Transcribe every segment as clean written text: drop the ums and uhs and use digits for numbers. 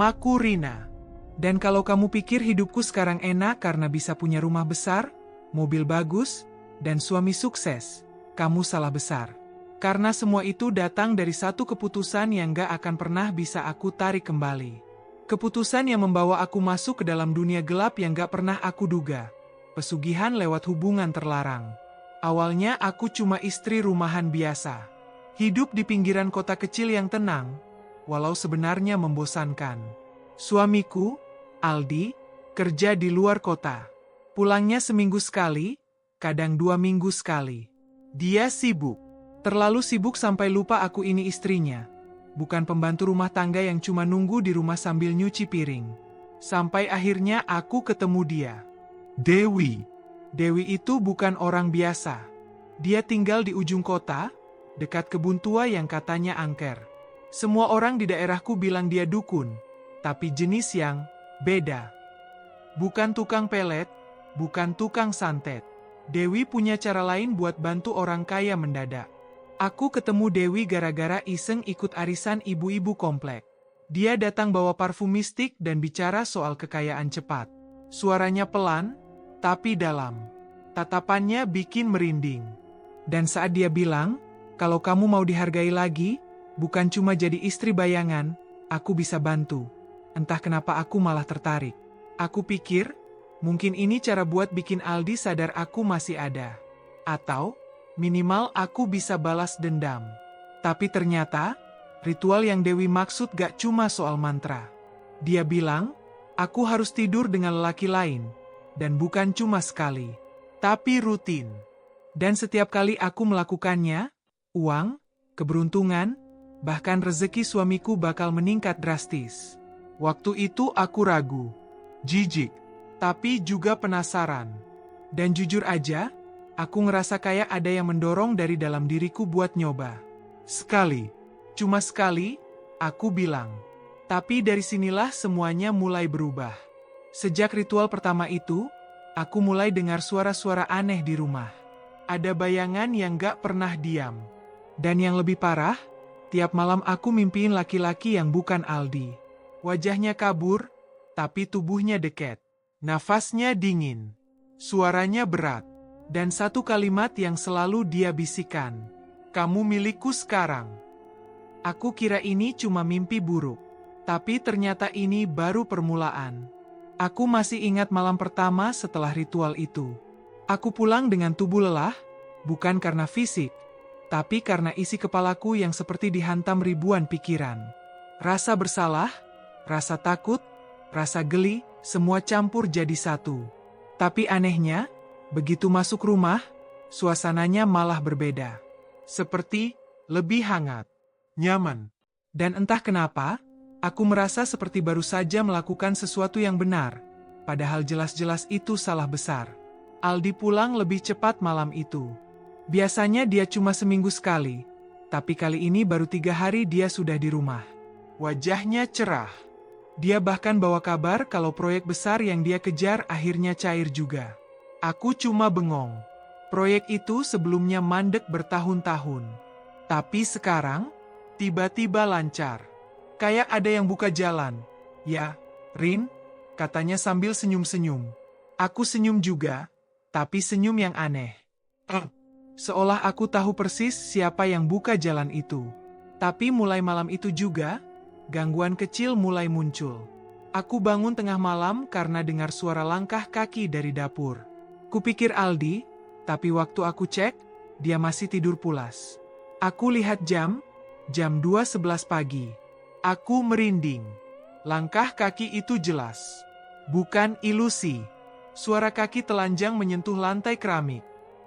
Namaku Rina. Dan kalau kamu pikir hidupku sekarang enak karena bisa punya rumah besar, mobil bagus, dan suami sukses, kamu salah besar. Karena semua itu datang dari satu keputusan yang gak akan pernah bisa aku tarik kembali. Keputusan yang membawa aku masuk ke dalam dunia gelap yang gak pernah aku duga. Pesugihan lewat hubungan terlarang. Awalnya aku cuma istri rumahan biasa. Hidup di pinggiran kota kecil yang tenang, walau sebenarnya membosankan. Suamiku, Aldi, kerja di luar kota. Pulangnya seminggu sekali, kadang 2 minggu sekali. Dia sibuk. Terlalu sibuk sampai lupa aku ini istrinya. Bukan pembantu rumah tangga yang cuma nunggu di rumah sambil nyuci piring. Sampai akhirnya aku ketemu dia. Dewi. Dewi itu bukan orang biasa. Dia tinggal di ujung kota, dekat kebun tua yang katanya angker. Semua orang di daerahku bilang dia dukun, tapi jenis yang beda. Bukan tukang pelet, bukan tukang santet. Dewi punya cara lain buat bantu orang kaya mendadak. Aku ketemu Dewi gara-gara iseng ikut arisan ibu-ibu komplek. Dia datang bawa parfum mistik dan bicara soal kekayaan cepat. Suaranya pelan, tapi dalam. Tatapannya bikin merinding. Dan saat dia bilang, kalau kamu mau dihargai lagi, bukan cuma jadi istri bayangan, aku bisa bantu. Entah kenapa aku malah tertarik. Aku pikir, mungkin ini cara buat bikin Aldi sadar aku masih ada. Atau, minimal aku bisa balas dendam. Tapi ternyata, ritual yang Dewi maksud gak cuma soal mantra. Dia bilang, aku harus tidur dengan lelaki lain. Dan bukan cuma sekali, tapi rutin. Dan setiap kali aku melakukannya, uang, keberuntungan, bahkan rezeki suamiku bakal meningkat drastis. Waktu itu aku ragu, jijik, tapi juga penasaran. Dan jujur aja, aku ngerasa kayak ada yang mendorong dari dalam diriku buat nyoba. Sekali, cuma sekali, aku bilang. Tapi dari sinilah semuanya mulai berubah. Sejak ritual pertama itu, aku mulai dengar suara-suara aneh di rumah. Ada bayangan yang gak pernah diam. Dan yang lebih parah, tiap malam aku mimpiin laki-laki yang bukan Aldi. Wajahnya kabur, tapi tubuhnya dekat. Nafasnya dingin. Suaranya berat. Dan satu kalimat yang selalu dia bisikan. Kamu milikku sekarang. Aku kira ini cuma mimpi buruk. Tapi ternyata ini baru permulaan. Aku masih ingat malam pertama setelah ritual itu. Aku pulang dengan tubuh lelah, bukan karena fisik, tapi karena isi kepalaku yang seperti dihantam ribuan pikiran. Rasa bersalah, rasa takut, rasa geli, semua campur jadi satu. Tapi anehnya, begitu masuk rumah, suasananya malah berbeda. Seperti lebih hangat, nyaman. Dan entah kenapa, aku merasa seperti baru saja melakukan sesuatu yang benar, padahal jelas-jelas itu salah besar. Aldi pulang lebih cepat malam itu. Biasanya dia cuma seminggu sekali, tapi kali ini baru 3 hari dia sudah di rumah. Wajahnya cerah. Dia bahkan bawa kabar kalau proyek besar yang dia kejar akhirnya cair juga. Aku cuma bengong. Proyek itu sebelumnya mandek bertahun-tahun. Tapi sekarang, tiba-tiba lancar. Kayak ada yang buka jalan. Ya, Rin, katanya sambil senyum-senyum. Aku senyum juga, tapi senyum yang aneh. Seolah aku tahu persis siapa yang buka jalan itu. Tapi mulai malam itu juga, gangguan kecil mulai muncul. Aku bangun tengah malam karena dengar suara langkah kaki dari dapur. Kupikir Aldi, tapi waktu aku cek, dia masih tidur pulas. Aku lihat jam 2:11 pagi. Aku merinding. Langkah kaki itu jelas. Bukan ilusi. Suara kaki telanjang menyentuh lantai keramik.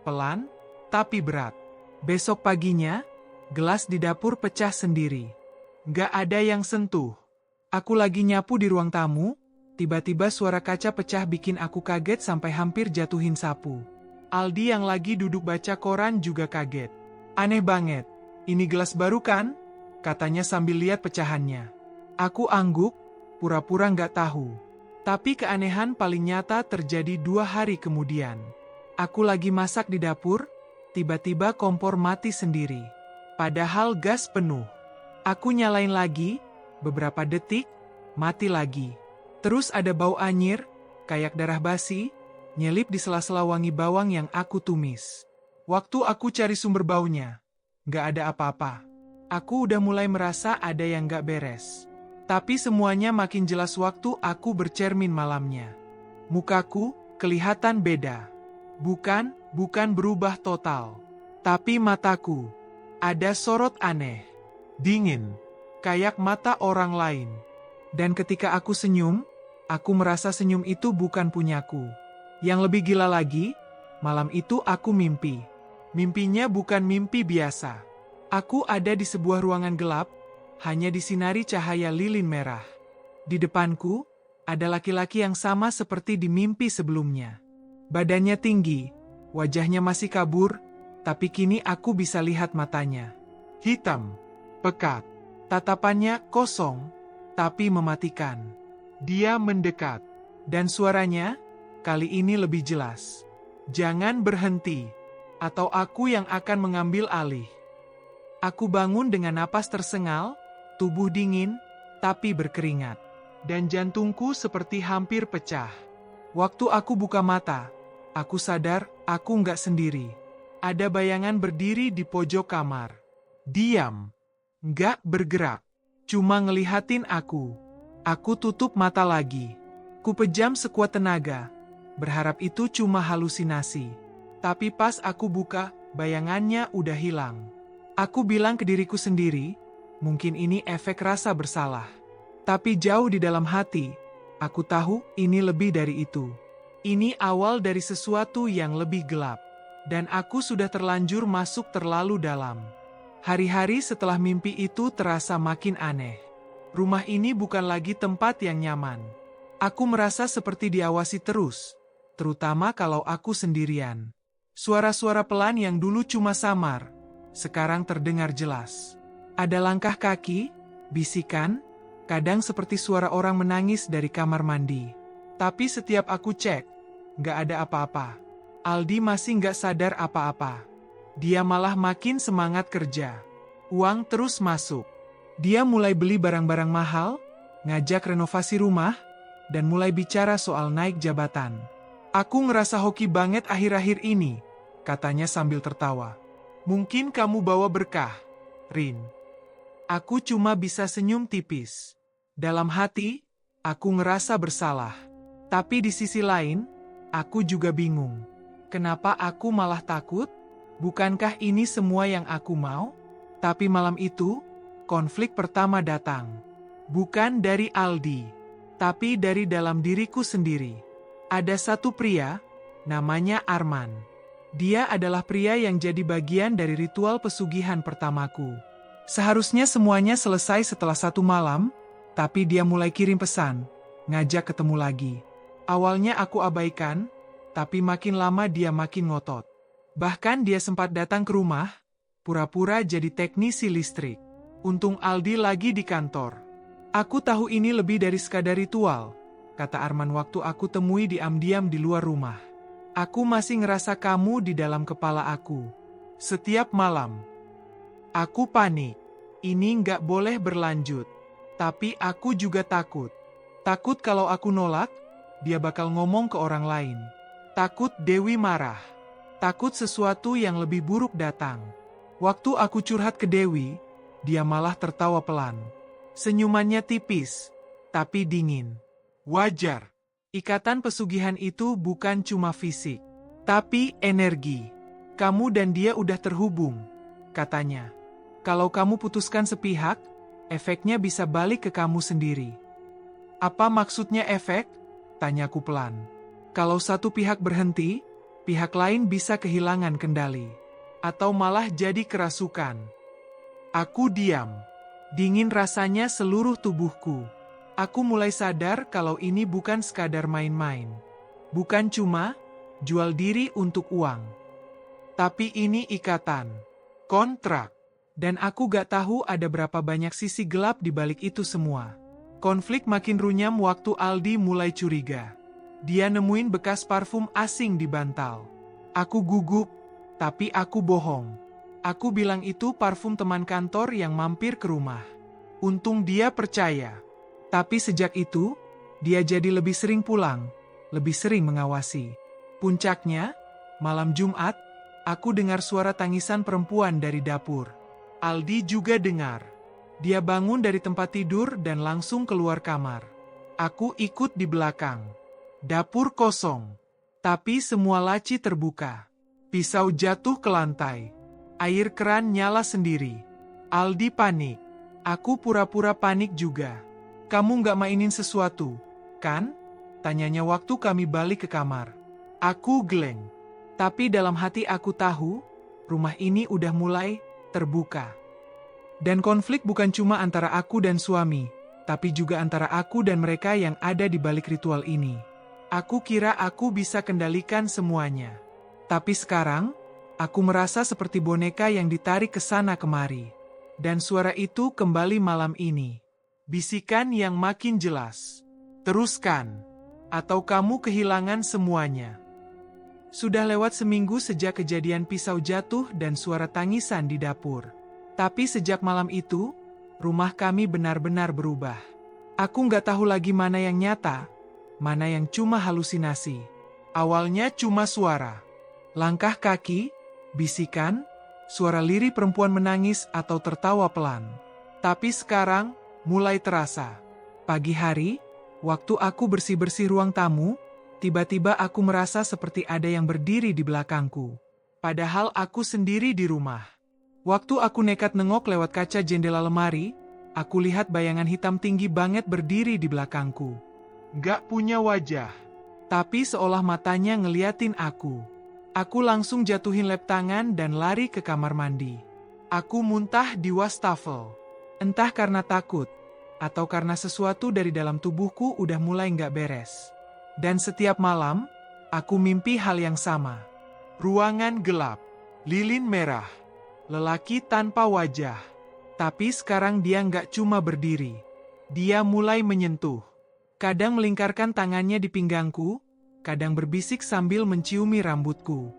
Pelan, tapi berat. Besok paginya, gelas di dapur pecah sendiri. Gak ada yang sentuh. Aku lagi nyapu di ruang tamu, tiba-tiba suara kaca pecah bikin aku kaget sampai hampir jatuhin sapu. Aldi yang lagi duduk baca koran juga kaget. Aneh banget, ini gelas baru kan? Katanya sambil lihat pecahannya. Aku angguk, pura-pura gak tahu. Tapi keanehan paling nyata terjadi 2 hari kemudian. Aku lagi masak di dapur, tiba-tiba kompor mati sendiri. Padahal gas penuh. Aku nyalain lagi, beberapa detik, mati lagi. Terus ada bau anyir, kayak darah basi, nyelip di sela-sela wangi bawang yang aku tumis. Waktu aku cari sumber baunya, nggak ada apa-apa. Aku udah mulai merasa ada yang nggak beres. Tapi semuanya makin jelas waktu aku bercermin malamnya. Mukaku kelihatan beda. Bukan berubah total. Tapi mataku ada sorot aneh. Dingin. Kayak mata orang lain. Dan ketika aku senyum, aku merasa senyum itu bukan punyaku. Yang lebih gila lagi, malam itu aku mimpi. Mimpinya bukan mimpi biasa. Aku ada di sebuah ruangan gelap, hanya disinari cahaya lilin merah. Di depanku, ada laki-laki yang sama seperti di mimpi sebelumnya. Badannya tinggi, wajahnya masih kabur, tapi kini aku bisa lihat matanya. Hitam, pekat, tatapannya kosong, tapi mematikan. Dia mendekat, dan suaranya kali ini lebih jelas. Jangan berhenti, atau aku yang akan mengambil alih. Aku bangun dengan napas tersengal, tubuh dingin, tapi berkeringat. Dan jantungku seperti hampir pecah. Waktu aku buka mata, aku sadar aku nggak sendiri. Ada bayangan berdiri di pojok kamar. Diam. Nggak bergerak. Cuma ngelihatin aku. Aku tutup mata lagi. Kupejam sekuat tenaga. Berharap itu cuma halusinasi. Tapi pas aku buka, bayangannya udah hilang. Aku bilang ke diriku sendiri, mungkin ini efek rasa bersalah. Tapi jauh di dalam hati, aku tahu ini lebih dari itu. Ini awal dari sesuatu yang lebih gelap. Dan aku sudah terlanjur masuk terlalu dalam. Hari-hari setelah mimpi itu terasa makin aneh. Rumah ini bukan lagi tempat yang nyaman. Aku merasa seperti diawasi terus, terutama kalau aku sendirian. Suara-suara pelan yang dulu cuma samar, sekarang terdengar jelas. Ada langkah kaki, bisikan, kadang seperti suara orang menangis dari kamar mandi. Tapi setiap aku cek, nggak ada apa-apa. Aldi masih nggak sadar apa-apa. Dia malah makin semangat kerja. Uang terus masuk. Dia mulai beli barang-barang mahal, ngajak renovasi rumah, dan mulai bicara soal naik jabatan. Aku ngerasa hoki banget akhir-akhir ini, katanya sambil tertawa. Mungkin kamu bawa berkah, Rin. Aku cuma bisa senyum tipis. Dalam hati, aku ngerasa bersalah. Tapi di sisi lain, aku juga bingung. Kenapa aku malah takut? Bukankah ini semua yang aku mau? Tapi malam itu, konflik pertama datang. Bukan dari Aldi, tapi dari dalam diriku sendiri. Ada satu pria, namanya Arman. Dia adalah pria yang jadi bagian dari ritual pesugihan pertamaku. Seharusnya semuanya selesai setelah satu malam, tapi dia mulai kirim pesan, ngajak ketemu lagi. Awalnya aku abaikan, tapi makin lama dia makin ngotot. Bahkan dia sempat datang ke rumah, pura-pura jadi teknisi listrik. Untung Aldi lagi di kantor. Aku tahu ini lebih dari sekadar ritual, kata Arman waktu aku temui diam-diam di luar rumah. Aku masih ngerasa kamu di dalam kepala aku. Setiap malam. Aku panik. Ini nggak boleh berlanjut. Tapi aku juga takut. Takut kalau aku nolak, dia bakal ngomong ke orang lain. Takut Dewi marah. Takut sesuatu yang lebih buruk datang. Waktu aku curhat ke Dewi, dia malah tertawa pelan. Senyumannya tipis, tapi dingin. Wajar. Ikatan pesugihan itu bukan cuma fisik, tapi energi. Kamu dan dia udah terhubung, katanya. Kalau kamu putuskan sepihak, efeknya bisa balik ke kamu sendiri. Apa maksudnya efek? Tanyaku pelan. Kalau satu pihak berhenti, pihak lain bisa kehilangan kendali. Atau malah jadi kerasukan. Aku diam. Dingin rasanya seluruh tubuhku. Aku mulai sadar kalau ini bukan sekadar main-main. Bukan cuma jual diri untuk uang. Tapi ini ikatan. Kontrak. Dan aku gak tahu ada berapa banyak sisi gelap di balik itu semua. Konflik makin runyam waktu Aldi mulai curiga. Dia nemuin bekas parfum asing di bantal. Aku gugup, tapi aku bohong. Aku bilang itu parfum teman kantor yang mampir ke rumah. Untung dia percaya. Tapi sejak itu, dia jadi lebih sering pulang, lebih sering mengawasi. Puncaknya, malam Jumat, aku dengar suara tangisan perempuan dari dapur. Aldi juga dengar. Dia bangun dari tempat tidur dan langsung keluar kamar. Aku ikut di belakang. Dapur kosong, tapi semua laci terbuka. Pisau jatuh ke lantai. Air keran nyala sendiri. Aldi panik. Aku pura-pura panik juga. Kamu nggak mainin sesuatu, kan? Tanyanya waktu kami balik ke kamar. Aku geleng. Tapi dalam hati aku tahu, rumah ini udah mulai terbuka. Dan konflik bukan cuma antara aku dan suami, tapi juga antara aku dan mereka yang ada di balik ritual ini. Aku kira aku bisa kendalikan semuanya. Tapi sekarang, aku merasa seperti boneka yang ditarik ke sana kemari. Dan suara itu kembali malam ini. Bisikan yang makin jelas. Teruskan, atau kamu kehilangan semuanya. Sudah lewat seminggu sejak kejadian pisau jatuh dan suara tangisan di dapur. Tapi sejak malam itu, rumah kami benar-benar berubah. Aku nggak tahu lagi mana yang nyata, mana yang cuma halusinasi. Awalnya cuma suara. Langkah kaki, bisikan, suara lirih perempuan menangis atau tertawa pelan. Tapi sekarang, mulai terasa. Pagi hari, waktu aku bersih-bersih ruang tamu, tiba-tiba aku merasa seperti ada yang berdiri di belakangku. Padahal aku sendiri di rumah. Waktu aku nekat nengok lewat kaca jendela lemari, aku lihat bayangan hitam tinggi banget berdiri di belakangku. Gak punya wajah, tapi seolah matanya ngeliatin aku. Aku langsung jatuhin lem tangan dan lari ke kamar mandi. Aku muntah di wastafel. Entah karena takut, atau karena sesuatu dari dalam tubuhku udah mulai gak beres. Dan setiap malam, aku mimpi hal yang sama. Ruangan gelap, lilin merah, lelaki tanpa wajah. Tapi sekarang dia nggak cuma berdiri. Dia mulai menyentuh. Kadang melingkarkan tangannya di pinggangku, kadang berbisik sambil menciumi rambutku.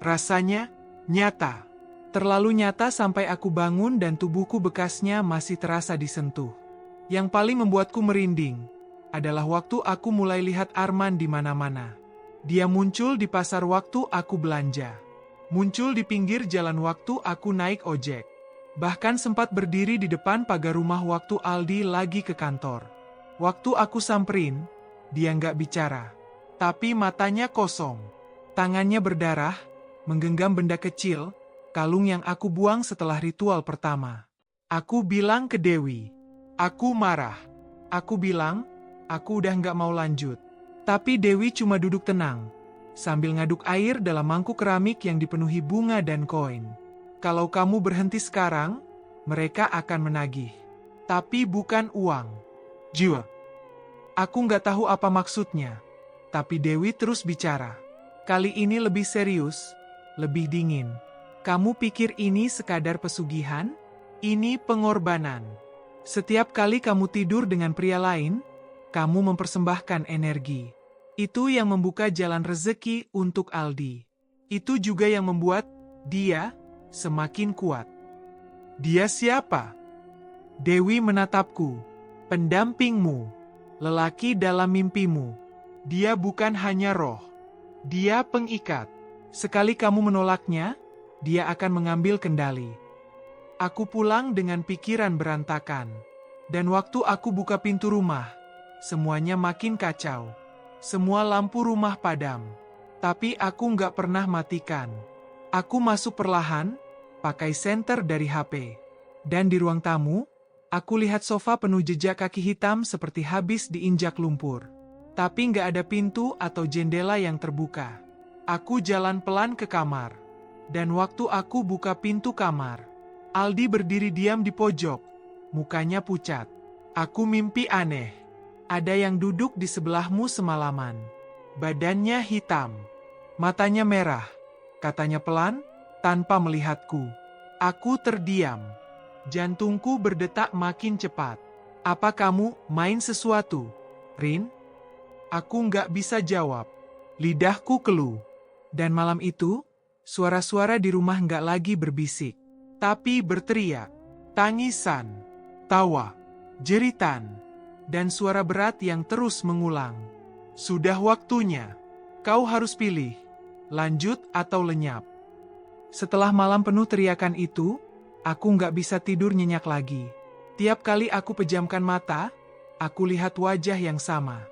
Rasanya nyata. Terlalu nyata sampai aku bangun dan tubuhku bekasnya masih terasa disentuh. Yang paling membuatku merinding adalah waktu aku mulai lihat Arman di mana-mana. Dia muncul di pasar waktu aku belanja. Muncul di pinggir jalan waktu aku naik ojek. Bahkan sempat berdiri di depan pagar rumah waktu Aldi lagi ke kantor. Waktu aku samperin, dia nggak bicara. Tapi matanya kosong. Tangannya berdarah, menggenggam benda kecil, kalung yang aku buang setelah ritual pertama. Aku bilang ke Dewi. Aku marah. Aku bilang, aku udah nggak mau lanjut. Tapi Dewi cuma duduk tenang, sambil ngaduk air dalam mangkuk keramik yang dipenuhi bunga dan koin. Kalau kamu berhenti sekarang, mereka akan menagih. Tapi bukan uang. Jiwa. Aku nggak tahu apa maksudnya. Tapi Dewi terus bicara. Kali ini lebih serius, lebih dingin. Kamu pikir ini sekadar pesugihan? Ini pengorbanan. Setiap kali kamu tidur dengan pria lain, kamu mempersembahkan energi. Itu yang membuka jalan rezeki untuk Aldi. Itu juga yang membuat dia semakin kuat. Dia siapa? Dewi menatapku. Pendampingmu. Lelaki dalam mimpimu. Dia bukan hanya roh. Dia pengikat. Sekali kamu menolaknya, dia akan mengambil kendali. Aku pulang dengan pikiran berantakan. Dan waktu aku buka pintu rumah, semuanya makin kacau. Semua lampu rumah padam. Tapi aku nggak pernah matikan. Aku masuk perlahan, pakai senter dari HP. Dan di ruang tamu, aku lihat sofa penuh jejak kaki hitam seperti habis diinjak lumpur. Tapi nggak ada pintu atau jendela yang terbuka. Aku jalan pelan ke kamar. Dan waktu aku buka pintu kamar, Aldi berdiri diam di pojok. Mukanya pucat. Aku mimpi aneh. Ada yang duduk di sebelahmu semalaman. Badannya hitam. Matanya merah. Katanya pelan, tanpa melihatku. Aku terdiam. Jantungku berdetak makin cepat. Apa kamu main sesuatu, Rin? Aku nggak bisa jawab. Lidahku keluh. Dan malam itu, suara-suara di rumah nggak lagi berbisik, tapi berteriak. Tangisan, tawa, jeritan. dan suara berat yang terus mengulang. Sudah waktunya. Kau harus pilih, lanjut atau lenyap. Setelah malam penuh teriakan itu, aku nggak bisa tidur nyenyak lagi. Tiap kali aku pejamkan mata, aku lihat wajah yang sama.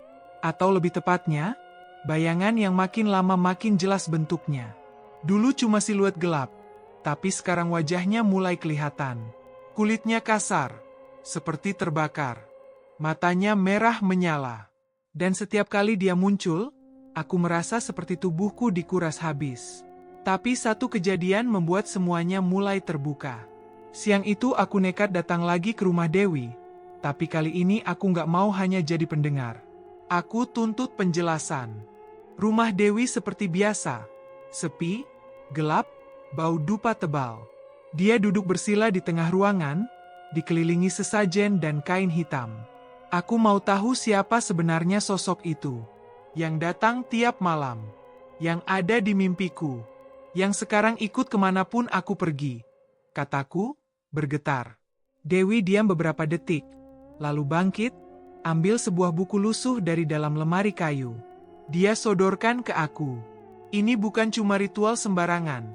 Atau lebih tepatnya, bayangan yang makin lama makin jelas bentuknya. Dulu cuma siluet gelap, tapi sekarang wajahnya mulai kelihatan. Kulitnya kasar, seperti terbakar. Matanya merah menyala. Dan setiap kali dia muncul, aku merasa seperti tubuhku dikuras habis. Tapi satu kejadian membuat semuanya mulai terbuka. Siang itu aku nekat datang lagi ke rumah Dewi. Tapi kali ini aku nggak mau hanya jadi pendengar. Aku tuntut penjelasan. Rumah Dewi seperti biasa. Sepi, gelap, bau dupa tebal. Dia duduk bersila di tengah ruangan, dikelilingi sesajen dan kain hitam. Aku mau tahu siapa sebenarnya sosok itu. Yang datang tiap malam. Yang ada di mimpiku. Yang sekarang ikut kemanapun aku pergi. Kataku, bergetar. Dewi diam beberapa detik. Lalu bangkit, ambil sebuah buku lusuh dari dalam lemari kayu. Dia sodorkan ke aku. Ini bukan cuma ritual sembarangan.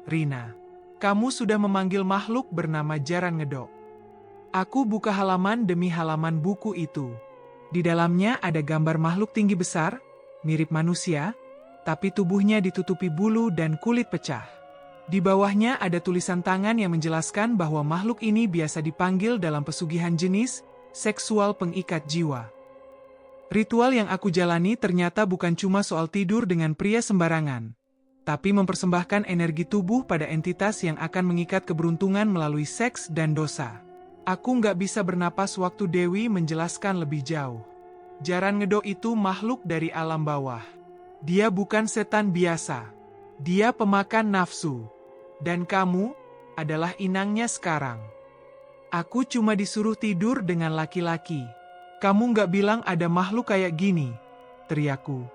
Rina, kamu sudah memanggil makhluk bernama Jaran Ngedok. Aku buka halaman demi halaman buku itu. Di dalamnya ada gambar makhluk tinggi besar, mirip manusia, tapi tubuhnya ditutupi bulu dan kulit pecah. Di bawahnya ada tulisan tangan yang menjelaskan bahwa makhluk ini biasa dipanggil dalam pesugihan jenis seksual pengikat jiwa. Ritual yang aku jalani ternyata bukan cuma soal tidur dengan pria sembarangan, tapi mempersembahkan energi tubuh pada entitas yang akan mengikat keberuntungan melalui seks dan dosa. Aku nggak bisa bernapas waktu Dewi menjelaskan lebih jauh. Jaran Ngedok itu makhluk dari alam bawah. Dia bukan setan biasa. Dia pemakan nafsu. Dan kamu adalah inangnya sekarang. Aku cuma disuruh tidur dengan laki-laki. Kamu nggak bilang ada makhluk kayak gini, teriakku.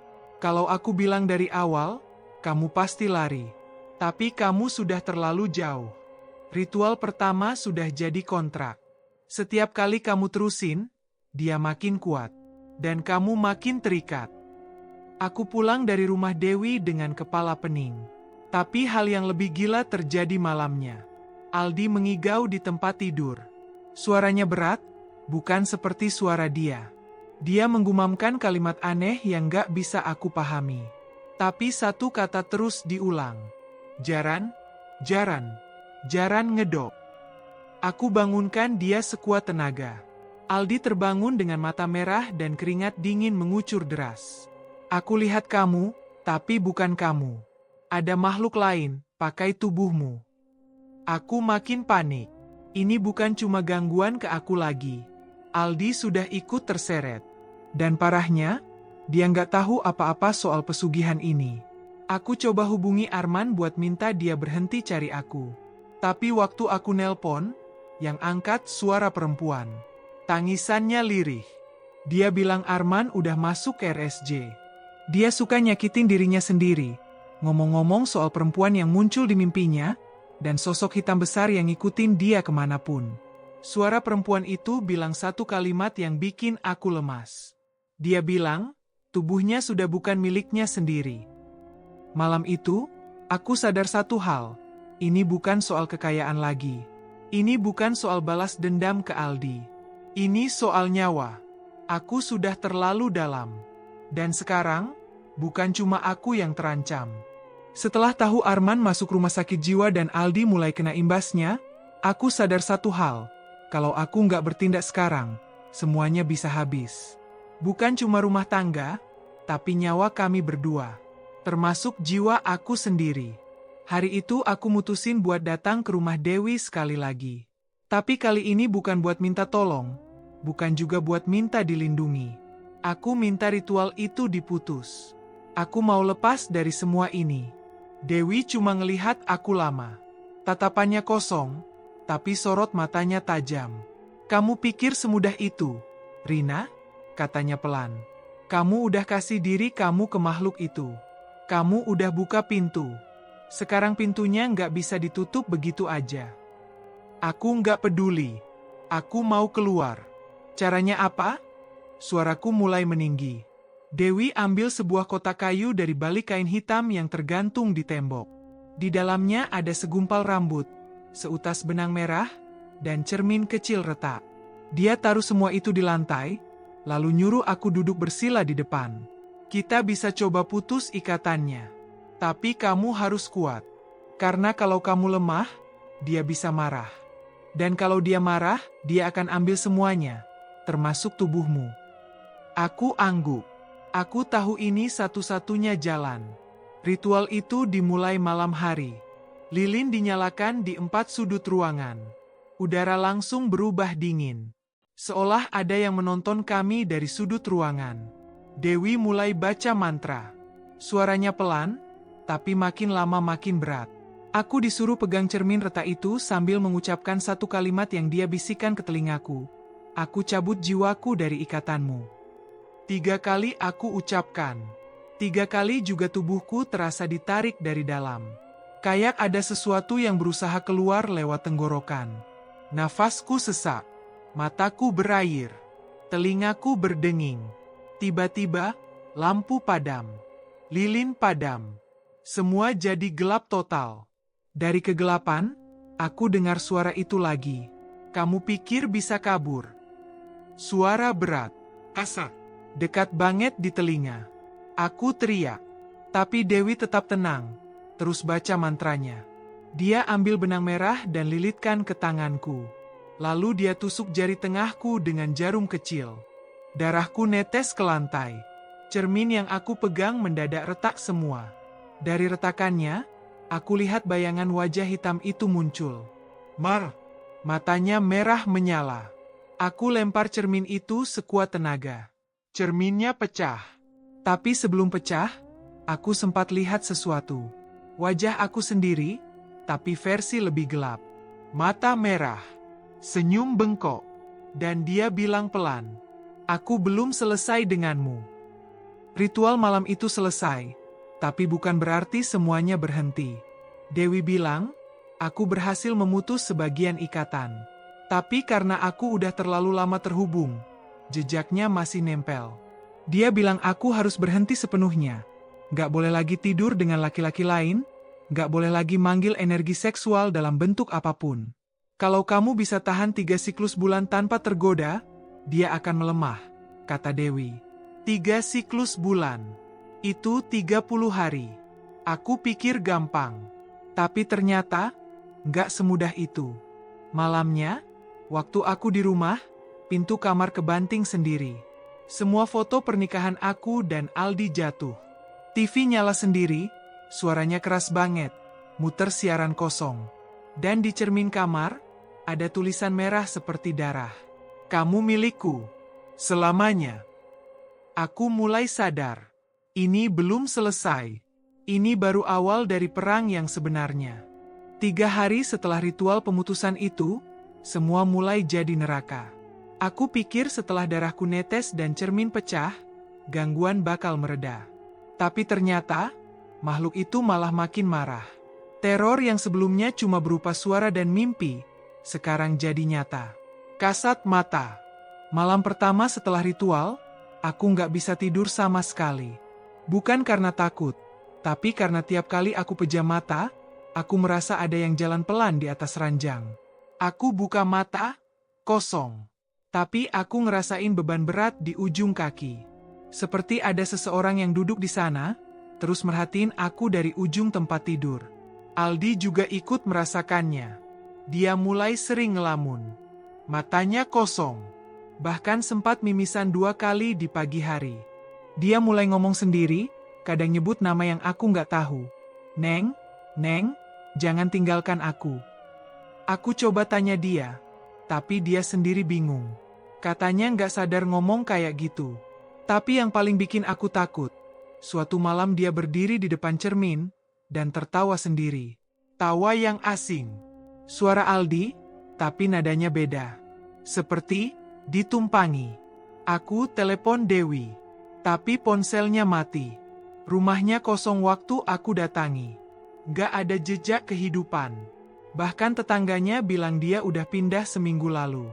Kalau aku bilang dari awal, kamu pasti lari. Tapi kamu sudah terlalu jauh. Ritual pertama sudah jadi kontrak. Setiap kali kamu terusin, dia makin kuat. Dan kamu makin terikat. Aku pulang dari rumah Dewi dengan kepala pening. Tapi hal yang lebih gila terjadi malamnya. Aldi mengigau di tempat tidur. Suaranya berat, bukan seperti suara dia. Dia menggumamkan kalimat aneh yang gak bisa aku pahami. Tapi satu kata terus diulang. Jaran, Jaran, Jaran Ngedok. Aku bangunkan dia sekuat tenaga. Aldi terbangun dengan mata merah dan keringat dingin mengucur deras. Aku lihat kamu, tapi bukan kamu. Ada makhluk lain, pakai tubuhmu. Aku makin panik. Ini bukan cuma gangguan ke aku lagi. Aldi sudah ikut terseret. Dan parahnya, dia nggak tahu apa-apa soal pesugihan ini. Aku coba hubungi Arman buat minta dia berhenti cari aku. Tapi waktu aku nelpon, yang angkat suara perempuan. Tangisannya lirih. Dia bilang Arman udah masuk ke RSJ. Dia suka nyakitin dirinya sendiri. Ngomong-ngomong soal perempuan yang muncul di mimpinya, dan sosok hitam besar yang ngikutin dia kemanapun. Suara perempuan itu bilang satu kalimat yang bikin aku lemas. Dia bilang, tubuhnya sudah bukan miliknya sendiri. Malam itu, aku sadar satu hal. Ini bukan soal kekayaan lagi. Ini bukan soal balas dendam ke Aldi. Ini soal nyawa. Aku sudah terlalu dalam. Dan sekarang, bukan cuma aku yang terancam. Setelah tahu Arman masuk rumah sakit jiwa dan Aldi mulai kena imbasnya, aku sadar satu hal. Kalau aku nggak bertindak sekarang, semuanya bisa habis. Bukan cuma rumah tangga, tapi nyawa kami berdua. Termasuk jiwa aku sendiri. Hari itu aku mutusin buat datang ke rumah Dewi sekali lagi. Tapi kali ini bukan buat minta tolong, bukan juga buat minta dilindungi. Aku minta ritual itu diputus. Aku mau lepas dari semua ini. Dewi cuma ngelihat aku lama. Tatapannya kosong, tapi sorot matanya tajam. Kamu pikir semudah itu, Rina? Katanya pelan. Kamu udah kasih diri kamu ke makhluk itu. Kamu udah buka pintu. Sekarang pintunya nggak bisa ditutup begitu aja. Aku nggak peduli. Aku mau keluar. Caranya apa? Suaraku mulai meninggi. Dewi ambil sebuah kotak kayu dari balik kain hitam yang tergantung di tembok. Di dalamnya ada segumpal rambut, seutas benang merah, dan cermin kecil retak. Dia taruh semua itu di lantai, lalu nyuruh aku duduk bersila di depan. Kita bisa coba putus ikatannya. Tapi kamu harus kuat. Karena kalau kamu lemah, dia bisa marah. Dan kalau dia marah, dia akan ambil semuanya, termasuk tubuhmu. Aku angguk. Aku tahu ini satu-satunya jalan. Ritual itu dimulai malam hari. Lilin dinyalakan di 4 sudut ruangan. Udara langsung berubah dingin. Seolah ada yang menonton kami dari sudut ruangan. Dewi mulai baca mantra. Suaranya pelan, tapi makin lama makin berat. Aku disuruh pegang cermin retak itu sambil mengucapkan satu kalimat yang dia bisikan ke telingaku. Aku cabut jiwaku dari ikatanmu. 3 kali aku ucapkan. 3 kali juga tubuhku terasa ditarik dari dalam. Kayak ada sesuatu yang berusaha keluar lewat tenggorokan. Nafasku sesak. Mataku berair. Telingaku berdenging. Tiba-tiba, lampu padam. Lilin padam. Semua jadi gelap total. Dari kegelapan, aku dengar suara itu lagi. Kamu pikir bisa kabur? Suara berat, kasar, dekat banget di telinga. Aku teriak. Tapi Dewi tetap tenang, terus baca mantranya. Dia ambil benang merah dan lilitkan ke tanganku. Lalu dia tusuk jari tengahku dengan jarum kecil. Darahku netes ke lantai. Cermin yang aku pegang mendadak retak semua. Dari retakannya, aku lihat bayangan wajah hitam itu muncul. Matanya merah menyala. Aku lempar cermin itu sekuat tenaga. Cerminnya pecah. Tapi sebelum pecah, aku sempat lihat sesuatu. Wajah aku sendiri, tapi versi lebih gelap. Mata merah. Senyum bengkok. Dan dia bilang pelan, "Aku belum selesai denganmu." Ritual malam itu selesai, tapi bukan berarti semuanya berhenti. Dewi bilang, aku berhasil memutus sebagian ikatan. Tapi karena aku udah terlalu lama terhubung, jejaknya masih nempel. Dia bilang aku harus berhenti sepenuhnya. Gak boleh lagi tidur dengan laki-laki lain, gak boleh lagi manggil energi seksual dalam bentuk apapun. Kalau kamu bisa tahan 3 siklus bulan tanpa tergoda, dia akan melemah, kata Dewi. 3 siklus bulan. Itu 30 hari. Aku pikir gampang. Tapi ternyata, gak semudah itu. Malamnya, waktu aku di rumah, pintu kamar kebanting sendiri. Semua foto pernikahan aku dan Aldi jatuh. TV nyala sendiri, suaranya keras banget, muter siaran kosong. Dan di cermin kamar, ada tulisan merah seperti darah. Kamu milikku. Selamanya. Aku mulai sadar. Ini belum selesai. Ini baru awal dari perang yang sebenarnya. 3 hari setelah ritual pemutusan itu, semua mulai jadi neraka. Aku pikir setelah darahku netes dan cermin pecah, gangguan bakal mereda. Tapi ternyata, makhluk itu malah makin marah. Teror yang sebelumnya cuma berupa suara dan mimpi, sekarang jadi nyata. Kasat mata. Malam pertama setelah ritual, aku nggak bisa tidur sama sekali. Bukan karena takut, tapi karena tiap kali aku pejam mata, aku merasa ada yang jalan pelan di atas ranjang. Aku buka mata, kosong. Tapi aku ngerasain beban berat di ujung kaki. Seperti ada seseorang yang duduk di sana, terus merhatiin aku dari ujung tempat tidur. Aldi juga ikut merasakannya. Dia mulai sering ngelamun. Matanya kosong. Bahkan sempat mimisan 2 kali di pagi hari. Dia mulai ngomong sendiri, kadang nyebut nama yang aku nggak tahu. Neng, jangan tinggalkan aku. Aku coba tanya dia. Tapi dia sendiri bingung. Katanya nggak sadar ngomong kayak gitu. Tapi yang paling bikin aku takut, suatu malam dia berdiri di depan cermin, dan tertawa sendiri. Tawa yang asing. Suara Aldi, tapi nadanya beda. Seperti ditumpangi. Aku telepon Dewi, tapi ponselnya mati. Rumahnya kosong waktu aku datangi. Nggak ada jejak kehidupan. Bahkan tetangganya bilang dia udah pindah seminggu lalu.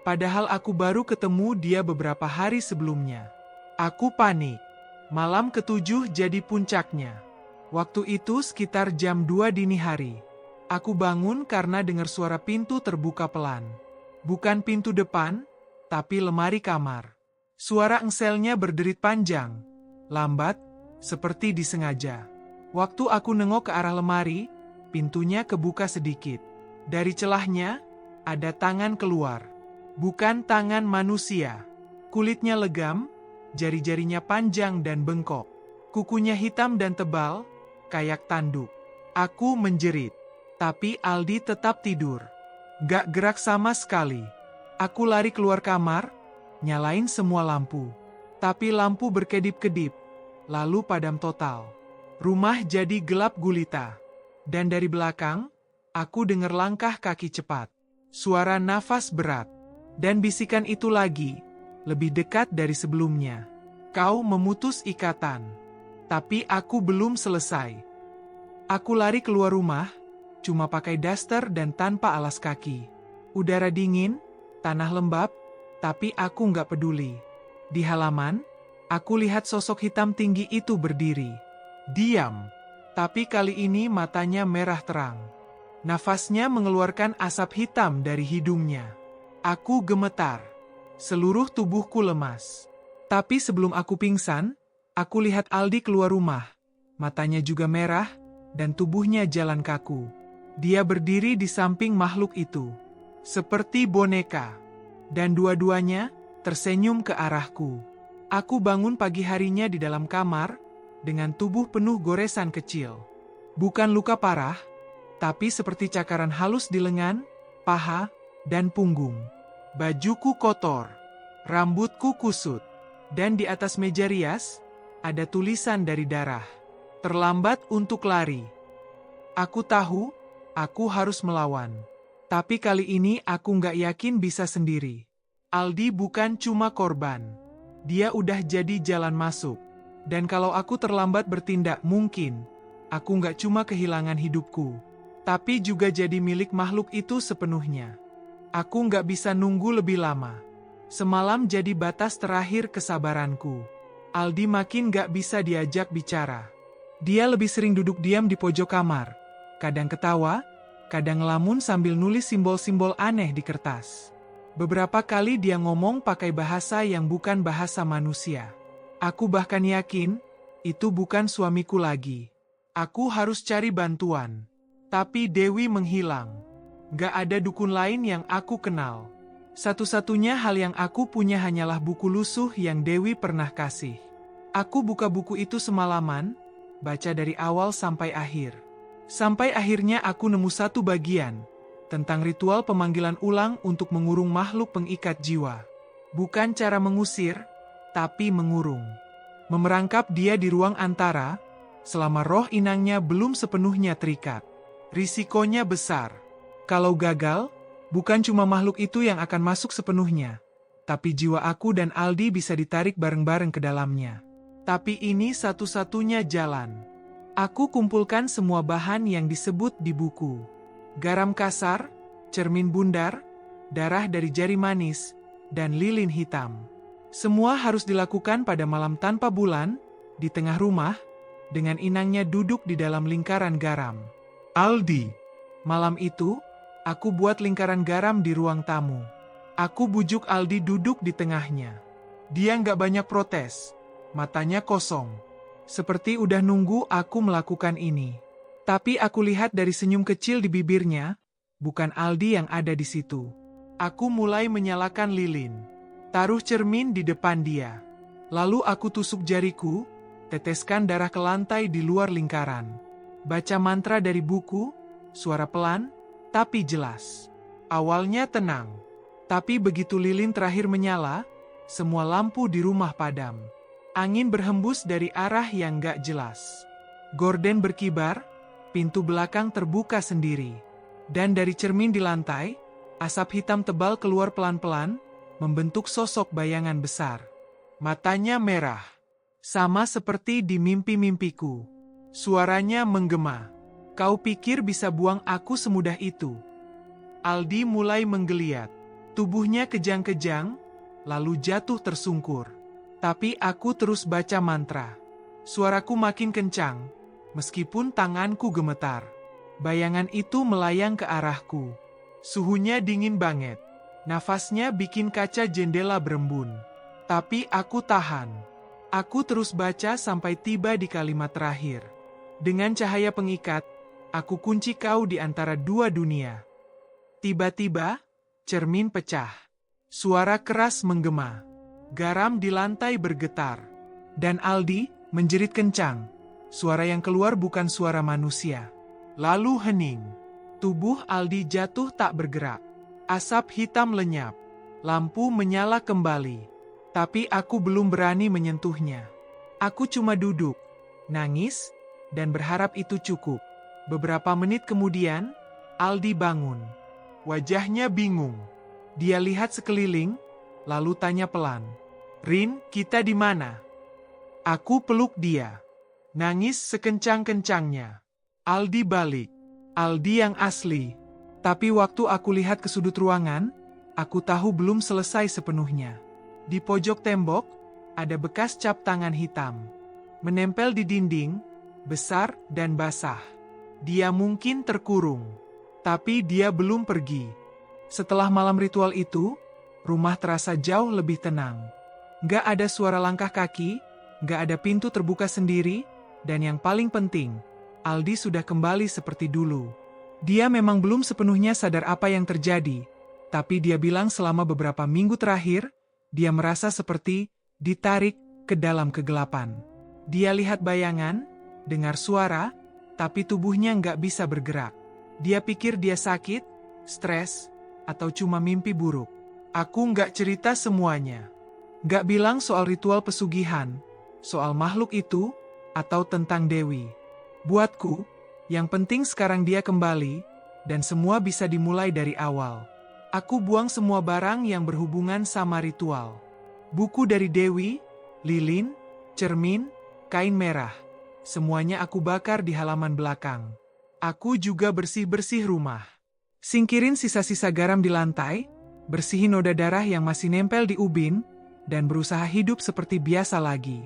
Padahal aku baru ketemu dia beberapa hari sebelumnya. Aku panik. Malam ketujuh jadi puncaknya. Waktu itu sekitar jam 2 dini hari. Aku bangun karena dengar suara pintu terbuka pelan. Bukan pintu depan, tapi lemari kamar. Suara engselnya berderit panjang, lambat, seperti disengaja. Waktu aku nengok ke arah lemari, pintunya kebuka sedikit. Dari celahnya, ada tangan keluar. Bukan tangan manusia. Kulitnya legam, jari-jarinya panjang dan bengkok. Kukunya hitam dan tebal, kayak tanduk. Aku menjerit. Tapi Aldi tetap tidur. Gak gerak sama sekali. Aku lari keluar kamar, nyalain semua lampu. Tapi lampu berkedip-kedip, lalu padam total. Rumah jadi gelap gulita. Dan dari belakang, aku dengar langkah kaki cepat. Suara nafas berat. Dan bisikan itu lagi, lebih dekat dari sebelumnya. Kau memutus ikatan. Tapi aku belum selesai. Aku lari keluar rumah, cuma pakai daster dan tanpa alas kaki. Udara dingin, tanah lembab, tapi aku nggak peduli. Di halaman, aku lihat sosok hitam tinggi itu berdiri. Diam. Tapi kali ini matanya merah terang. Nafasnya mengeluarkan asap hitam dari hidungnya. Aku gemetar. Seluruh tubuhku lemas. Tapi sebelum aku pingsan, aku lihat Aldi keluar rumah. Matanya juga merah, dan tubuhnya jalan kaku. Dia berdiri di samping makhluk itu. Seperti boneka. Dan dua-duanya tersenyum ke arahku. Aku bangun pagi harinya di dalam kamar, dengan tubuh penuh goresan kecil. Bukan luka parah, tapi seperti cakaran halus di lengan, paha, dan punggung. Bajuku kotor, rambutku kusut, dan di atas meja rias, ada tulisan dari darah. Terlambat untuk lari. Aku tahu, aku harus melawan. Tapi kali ini aku nggak yakin bisa sendiri. Aldi bukan cuma korban. Dia udah jadi jalan masuk. Dan kalau aku terlambat bertindak mungkin, aku nggak cuma kehilangan hidupku, tapi juga jadi milik makhluk itu sepenuhnya. Aku nggak bisa nunggu lebih lama. Semalam jadi batas terakhir kesabaranku. Aldi makin nggak bisa diajak bicara. Dia lebih sering duduk diam di pojok kamar. Kadang ketawa, kadang ngelamun sambil nulis simbol-simbol aneh di kertas. Beberapa kali dia ngomong pakai bahasa yang bukan bahasa manusia. Aku bahkan yakin, itu bukan suamiku lagi. Aku harus cari bantuan. Tapi Dewi menghilang. Gak ada dukun lain yang aku kenal. Satu-satunya hal yang aku punya hanyalah buku lusuh yang Dewi pernah kasih. Aku buka buku itu semalaman, baca dari awal sampai akhir. Sampai akhirnya aku nemu satu bagian, tentang ritual pemanggilan ulang untuk mengurung makhluk pengikat jiwa. Bukan cara mengusir, tapi mengurung. Memerangkap dia di ruang antara, selama roh inangnya belum sepenuhnya terikat. Risikonya besar. Kalau gagal, bukan cuma makhluk itu yang akan masuk sepenuhnya, tapi jiwa aku dan Aldi bisa ditarik bareng-bareng ke dalamnya. Tapi ini satu-satunya jalan. Aku kumpulkan semua bahan yang disebut di buku. Garam kasar, cermin bundar, darah dari jari manis, dan lilin hitam. Semua harus dilakukan pada malam tanpa bulan, di tengah rumah, dengan inangnya duduk di dalam lingkaran garam. Aldi. Malam itu, aku buat lingkaran garam di ruang tamu. Aku bujuk Aldi duduk di tengahnya. Dia nggak banyak protes. Matanya kosong. Seperti udah nunggu aku melakukan ini. Tapi aku lihat dari senyum kecil di bibirnya, bukan Aldi yang ada di situ. Aku mulai menyalakan lilin. Taruh cermin di depan dia. Lalu aku tusuk jariku, teteskan darah ke lantai di luar lingkaran. Baca mantra dari buku, suara pelan, tapi jelas. Awalnya tenang. Tapi begitu lilin terakhir menyala, semua lampu di rumah padam. Angin berhembus dari arah yang gak jelas. Gorden berkibar, pintu belakang terbuka sendiri. Dan dari cermin di lantai, asap hitam tebal keluar pelan-pelan, membentuk sosok bayangan besar. Matanya merah. Sama seperti di mimpi-mimpiku. Suaranya menggema. Kau pikir bisa buang aku semudah itu? Aldi mulai menggeliat. Tubuhnya kejang-kejang, lalu jatuh tersungkur. Tapi aku terus baca mantra. Suaraku makin kencang, meskipun tanganku gemetar. Bayangan itu melayang ke arahku. Suhunya dingin banget. Nafasnya bikin kaca jendela berembun. Tapi aku tahan. Aku terus baca sampai tiba di kalimat terakhir. Dengan cahaya pengikat, aku kunci kau di antara dua dunia. Tiba-tiba, cermin pecah. Suara keras menggema. Garam di lantai bergetar. Dan Aldi menjerit kencang. Suara yang keluar bukan suara manusia. Lalu hening. Tubuh Aldi jatuh tak bergerak. Asap hitam lenyap. Lampu menyala kembali. Tapi aku belum berani menyentuhnya. Aku cuma duduk, nangis, dan berharap itu cukup. Beberapa menit kemudian, Aldi bangun. Wajahnya bingung. Dia lihat sekeliling, lalu tanya pelan. "Rin, kita di mana?" Aku peluk dia. Nangis sekencang-kencangnya. Aldi balik. Aldi yang asli. Tapi waktu aku lihat ke sudut ruangan, aku tahu belum selesai sepenuhnya. Di pojok tembok, ada bekas cap tangan hitam. Menempel di dinding, besar dan basah. Dia mungkin terkurung. Tapi dia belum pergi. Setelah malam ritual itu, rumah terasa jauh lebih tenang. Gak ada suara langkah kaki, gak ada pintu terbuka sendiri, dan yang paling penting, Aldi sudah kembali seperti dulu. Dia memang belum sepenuhnya sadar apa yang terjadi, tapi dia bilang selama beberapa minggu terakhir, dia merasa seperti ditarik ke dalam kegelapan. Dia lihat bayangan, dengar suara, tapi tubuhnya nggak bisa bergerak. Dia pikir dia sakit, stres, atau cuma mimpi buruk. Aku nggak cerita semuanya. Nggak bilang soal ritual pesugihan, soal makhluk itu, atau tentang Dewi. Buatku, yang penting sekarang dia kembali, dan semua bisa dimulai dari awal. Aku buang semua barang yang berhubungan sama ritual. Buku dari Dewi, lilin, cermin, kain merah. Semuanya aku bakar di halaman belakang. Aku juga bersih-bersih rumah. Singkirin sisa-sisa garam di lantai, bersihin noda darah yang masih nempel di ubin, dan berusaha hidup seperti biasa lagi.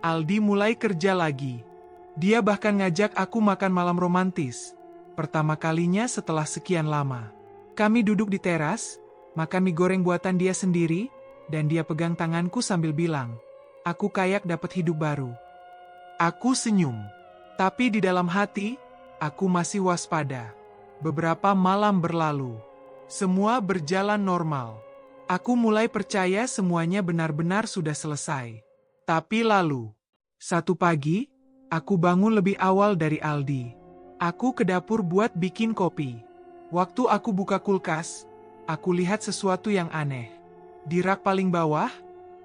Aldi mulai kerja lagi. Dia bahkan ngajak aku makan malam romantis. Pertama kalinya setelah sekian lama. Kami duduk di teras, makan mie goreng buatan dia sendiri, dan dia pegang tanganku sambil bilang, "Aku kayak dapat hidup baru." Aku senyum. Tapi di dalam hati, aku masih waspada. Beberapa malam berlalu. Semua berjalan normal. Aku mulai percaya semuanya benar-benar sudah selesai. Tapi lalu, satu pagi, aku bangun lebih awal dari Aldi. Aku ke dapur buat bikin kopi. Waktu aku buka kulkas, aku lihat sesuatu yang aneh. Di rak paling bawah,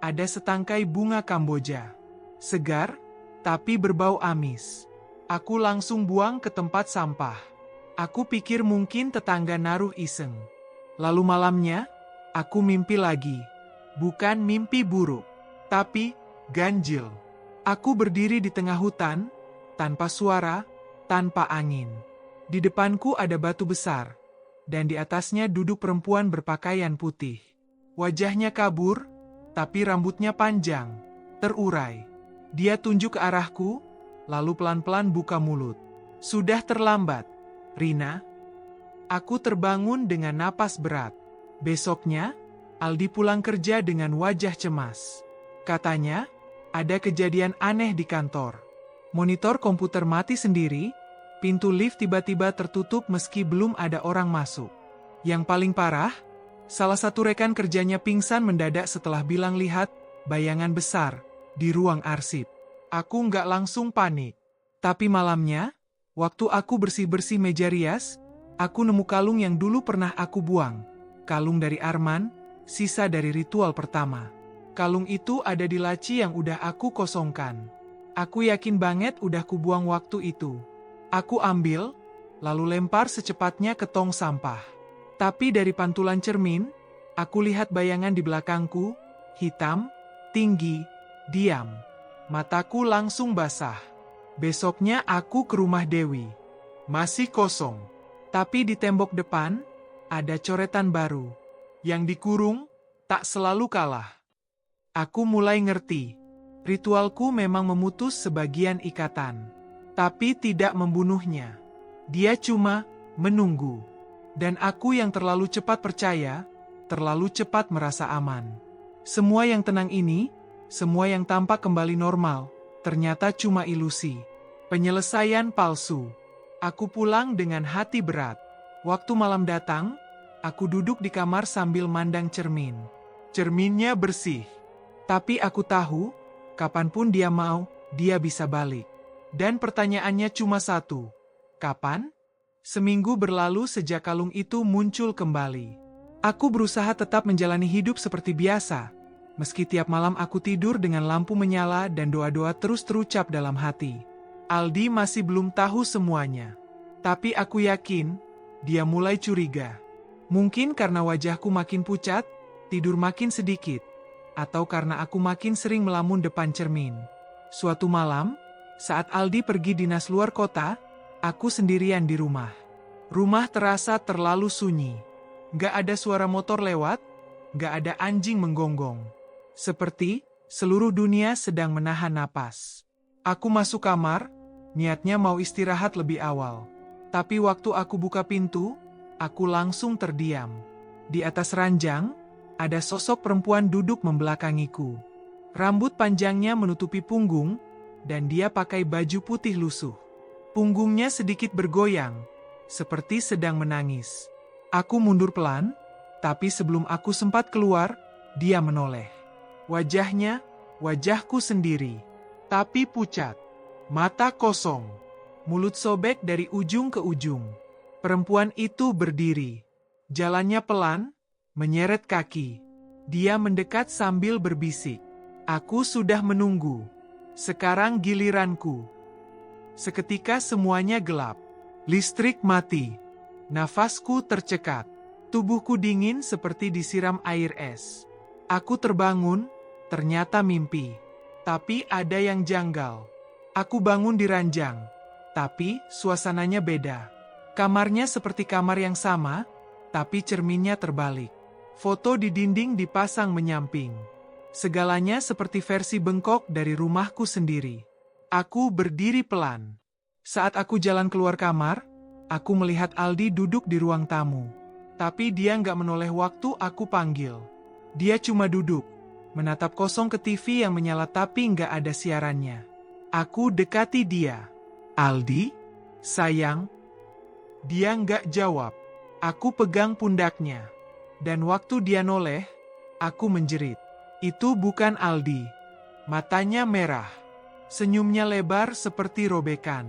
ada setangkai bunga Kamboja. Segar, tapi berbau amis. Aku langsung buang ke tempat sampah. Aku pikir mungkin tetangga naruh iseng. Lalu malamnya, aku mimpi lagi. Bukan mimpi buruk, tapi ganjil. Aku berdiri di tengah hutan, tanpa suara, tanpa angin. Di depanku ada batu besar, dan di atasnya duduk perempuan berpakaian putih. Wajahnya kabur, tapi rambutnya panjang, terurai. Dia tunjuk ke arahku, lalu pelan-pelan buka mulut. "Sudah terlambat, Rina." Aku terbangun dengan napas berat. Besoknya, Aldi pulang kerja dengan wajah cemas. Katanya, ada kejadian aneh di kantor. Monitor komputer mati sendiri, pintu lift tiba-tiba tertutup meski belum ada orang masuk. Yang paling parah, salah satu rekan kerjanya pingsan mendadak setelah bilang lihat bayangan besar di ruang arsip. Aku nggak langsung panik. Tapi malamnya, waktu aku bersih-bersih meja rias, aku nemu kalung yang dulu pernah aku buang. Kalung dari Arman, sisa dari ritual pertama. Kalung itu ada di laci yang udah aku kosongkan. Aku yakin banget udah kubuang waktu itu. Aku ambil, lalu lempar secepatnya ke tong sampah. Tapi dari pantulan cermin, aku lihat bayangan di belakangku, hitam, tinggi, diam. Mataku langsung basah. Besoknya aku ke rumah Dewi. Masih kosong. Tapi di tembok depan, ada coretan baru. Yang dikurung, tak selalu kalah. Aku mulai ngerti. Ritualku memang memutus sebagian ikatan. Tapi tidak membunuhnya. Dia cuma menunggu. Dan aku yang terlalu cepat percaya, terlalu cepat merasa aman. Semua yang tenang ini, semua yang tampak kembali normal, ternyata cuma ilusi. Penyelesaian palsu. Aku pulang dengan hati berat. Waktu malam datang, aku duduk di kamar sambil mandang cermin. Cerminnya bersih. Tapi aku tahu, kapanpun dia mau, dia bisa balik. Dan pertanyaannya cuma satu. Kapan? Seminggu berlalu sejak kalung itu muncul kembali. Aku berusaha tetap menjalani hidup seperti biasa. Meski tiap malam aku tidur dengan lampu menyala dan doa-doa terus terucap dalam hati. Aldi masih belum tahu semuanya. Tapi aku yakin, dia mulai curiga. Mungkin karena wajahku makin pucat, tidur makin sedikit. Atau karena aku makin sering melamun depan cermin. Suatu malam, saat Aldi pergi dinas luar kota, aku sendirian di rumah. Rumah terasa terlalu sunyi. Gak ada suara motor lewat, gak ada anjing menggonggong. Seperti seluruh dunia sedang menahan napas. Aku masuk kamar, niatnya mau istirahat lebih awal. Tapi waktu aku buka pintu, aku langsung terdiam. Di atas ranjang, ada sosok perempuan duduk membelakangiku. Rambut panjangnya menutupi punggung, dan dia pakai baju putih lusuh. Punggungnya sedikit bergoyang, seperti sedang menangis. Aku mundur pelan, tapi sebelum aku sempat keluar, dia menoleh. Wajahnya, wajahku sendiri, tapi pucat. Mata kosong, mulut sobek dari ujung ke ujung. Perempuan itu berdiri. Jalannya pelan, menyeret kaki. Dia mendekat sambil berbisik. Aku sudah menunggu. Sekarang giliranku. Seketika semuanya gelap. Listrik mati. Nafasku tercekat. Tubuhku dingin seperti disiram air es. Aku terbangun, ternyata mimpi. Tapi ada yang janggal. Aku bangun di ranjang, tapi suasananya beda. Kamarnya seperti kamar yang sama, tapi cerminnya terbalik. Foto di dinding dipasang menyamping. Segalanya seperti versi bengkok dari rumahku sendiri. Aku berdiri pelan. Saat aku jalan keluar kamar, aku melihat Aldi duduk di ruang tamu. Tapi dia nggak menoleh waktu aku panggil. Dia cuma duduk, menatap kosong ke TV yang menyala tapi nggak ada siarannya. Aku dekati dia. Aldi? Sayang? Dia nggak jawab. Aku pegang pundaknya. Dan waktu dia noleh, aku menjerit. Itu bukan Aldi. Matanya merah. Senyumnya lebar seperti robekan.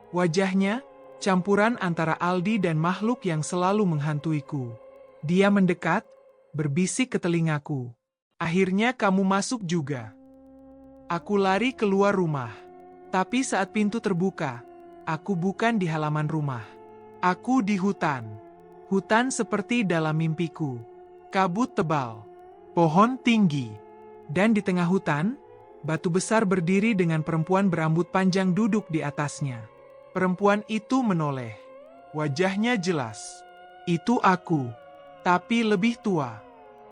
Wajahnya, campuran antara Aldi dan makhluk yang selalu menghantuiku. Dia mendekat, berbisik ke telingaku. Akhirnya kamu masuk juga. Aku lari keluar rumah. Tapi saat pintu terbuka, aku bukan di halaman rumah. Aku di hutan. Hutan seperti dalam mimpiku. Kabut tebal. Pohon tinggi. Dan di tengah hutan, batu besar berdiri dengan perempuan berambut panjang duduk di atasnya. Perempuan itu menoleh. Wajahnya jelas. Itu aku. Tapi lebih tua.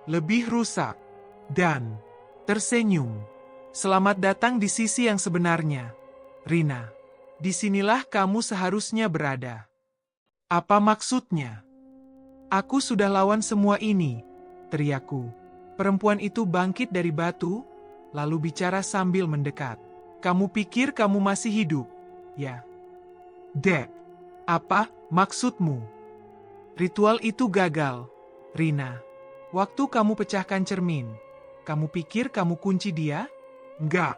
Lebih rusak. Dan tersenyum. Selamat datang di sisi yang sebenarnya. Rina, disinilah kamu seharusnya berada. Apa maksudnya? Aku sudah lawan semua ini, teriakku. Perempuan itu bangkit dari batu, lalu bicara sambil mendekat. Kamu pikir kamu masih hidup? Ya. Dek, apa maksudmu? Ritual itu gagal, Rina. Waktu kamu pecahkan cermin, kamu pikir kamu kunci dia? Enggak.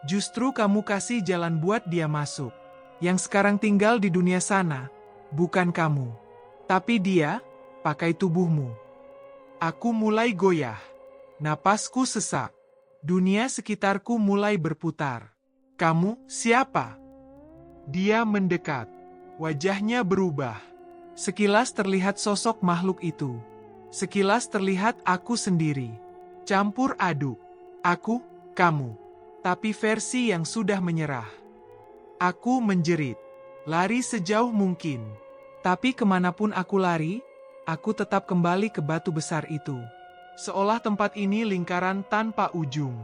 Justru kamu kasih jalan buat dia masuk. Yang sekarang tinggal di dunia sana, bukan kamu. Tapi dia, pakai tubuhmu. Aku mulai goyah. Napasku sesak. Dunia sekitarku mulai berputar. Kamu, siapa? Dia mendekat. Wajahnya berubah. Sekilas terlihat sosok makhluk itu. Sekilas terlihat aku sendiri. Campur aduk. Aku, kamu. Tapi versi yang sudah menyerah. Aku menjerit. Lari sejauh mungkin. Tapi kemanapun aku lari, aku tetap kembali ke batu besar itu. Seolah tempat ini lingkaran tanpa ujung.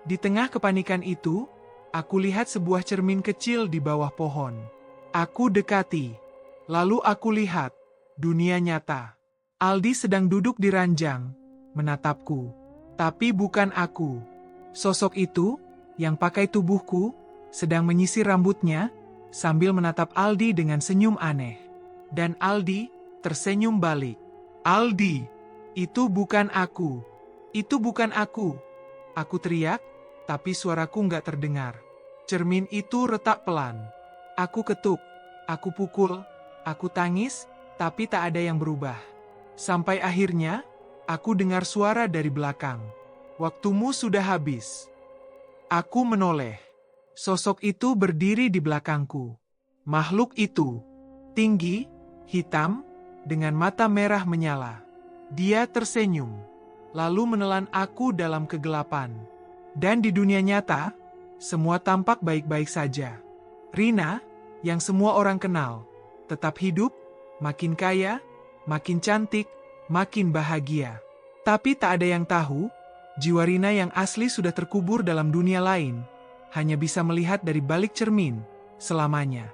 Di tengah kepanikan itu, aku lihat sebuah cermin kecil di bawah pohon. Aku dekati. Lalu aku lihat dunia nyata. Aldi sedang duduk di ranjang, menatapku. Tapi bukan aku. Sosok itu, yang pakai tubuhku, sedang menyisir rambutnya, sambil menatap Aldi dengan senyum aneh. Dan Aldi tersenyum balik. Aldi, itu bukan aku. Itu bukan aku. Aku teriak, tapi suaraku nggak terdengar. Cermin itu retak pelan. Aku ketuk, aku pukul, aku tangis, tapi tak ada yang berubah. Sampai akhirnya, aku dengar suara dari belakang. Waktumu sudah habis. Aku menoleh. Sosok itu berdiri di belakangku. Makhluk itu, tinggi, hitam, dengan mata merah menyala. Dia tersenyum, lalu menelan aku dalam kegelapan. Dan di dunia nyata, semua tampak baik-baik saja. Rina, yang semua orang kenal, tetap hidup, makin kaya, makin cantik, makin bahagia. Tapi tak ada yang tahu, jiwa Rina yang asli sudah terkubur dalam dunia lain, hanya bisa melihat dari balik cermin selamanya.